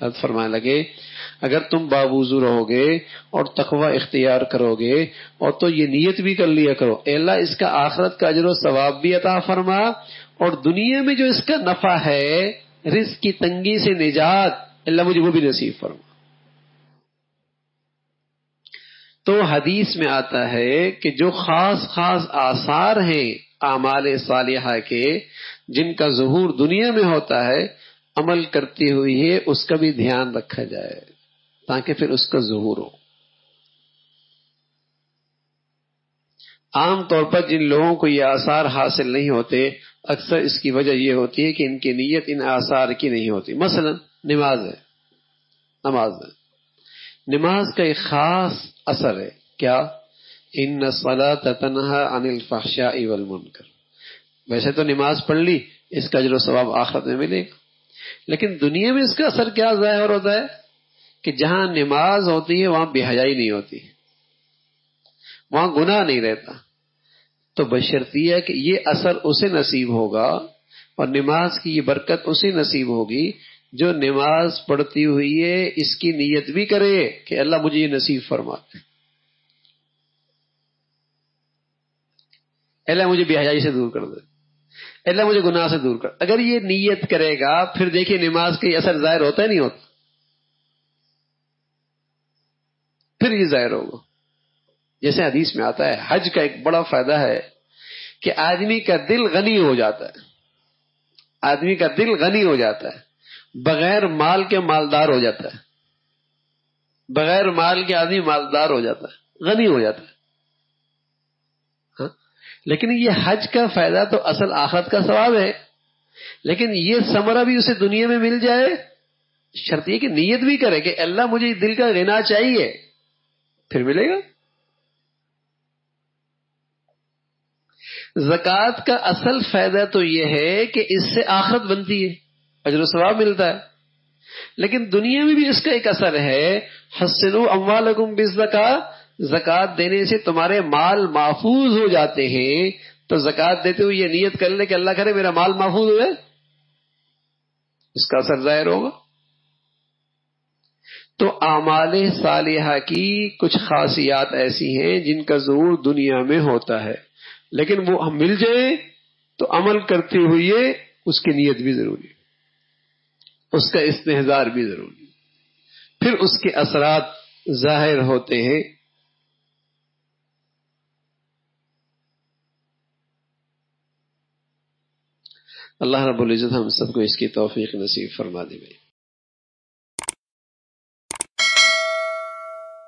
حضرت فرمانے لگے اگر تم باوضو رہو گے اور تقوی اختیار کرو گے اور تو یہ نیت بھی کر لیا کرو اے اللہ اس کا آخرت کا اجر و ثواب بھی عطا فرما اور دنیا میں جو اس کا نفع ہے رزق کی تنگی سے نجات اللہ مجھے وہ بھی نصیب فرما. تو حدیث میں آتا ہے کہ جو خاص خاص آثار ہیں اعمال صالحہ کے جن کا ظہور دنیا میں ہوتا ہے عمل کرتی ہوئی ہے اس کا بھی دھیان رکھا جائے تاکہ پھر اس کا ظہور ہو. عام طور پر جن لوگوں کو یہ آثار حاصل نہیں ہوتے اکثر اس کی وجہ یہ ہوتی ہے کہ ان کی نیت ان آثار کی نہیں ہوتی. مثلا نماز ہے نماز کا ایک خاص اثر ہے کیا ان الصلاۃ تنہی عن الفحشاء والمنکر. ویسے تو نماز پڑھ لی اس کا اجر و ثواب آخرت میں ملے گا لیکن دنیا میں اس کا اثر کیا ظاہر ہوتا ہے کہ جہاں نماز ہوتی ہے وہاں بے حیائی نہیں ہوتی وہاں گناہ نہیں رہتا. تو بشرطی ہے کہ یہ اثر اسے نصیب ہوگا اور نماز کی یہ برکت اسے نصیب ہوگی جو نماز پڑھتی ہوئی ہے اس کی نیت بھی کرے کہ اللہ مجھے یہ نصیب فرما اللہ مجھے بے حیائی سے دور کر دے اللہ مجھے گناہ سے دور کر. اگر یہ نیت کرے گا پھر دیکھیے نماز کا یہ اثر ظاہر ہوتا ہے نہیں ہوتا پھر یہ ظاہر ہوگا. جیسے حدیث میں آتا ہے حج کا ایک بڑا فائدہ ہے کہ آدمی کا دل غنی ہو جاتا ہے آدمی کا دل غنی ہو جاتا ہے بغیر مال کے مالدار ہو جاتا ہے بغیر مال کے آدمی مالدار ہو جاتا ہے غنی ہو جاتا ہے. لیکن یہ حج کا فائدہ تو اصل آخرت کا ثواب ہے لیکن یہ ثمرہ بھی اسے دنیا میں مل جائے شرط یہ کہ نیت بھی کرے کہ اللہ مجھے دل کا غنا چاہیے پھر ملے گا. زکوٰۃ کا اصل فائدہ تو یہ ہے کہ اس سے آخرت بنتی ہے اجر و ثواب ملتا ہے لیکن دنیا میں بھی اس کا ایک اثر ہے حسنوا اموالکم بالزکاۃ زکوٰۃ دینے سے تمہارے مال محفوظ ہو جاتے ہیں. تو زکوٰۃ دیتے ہوئے یہ نیت کر لے کہ اللہ کرے میرا مال محفوظ ہوئے اس کا اثر ظاہر ہوگا. تو اعمال صالحہ کی کچھ خاصیات ایسی ہیں جن کا ظہور دنیا میں ہوتا ہے لیکن وہ ہم مل جائیں تو عمل کرتے ہوئے اس کی نیت بھی ضروری اس کا استحضار بھی ضروری پھر اس کے اثرات ظاہر ہوتے ہیں. اللہ رب العزت ہم سب کو اس کی توفیق نصیب فرما دے.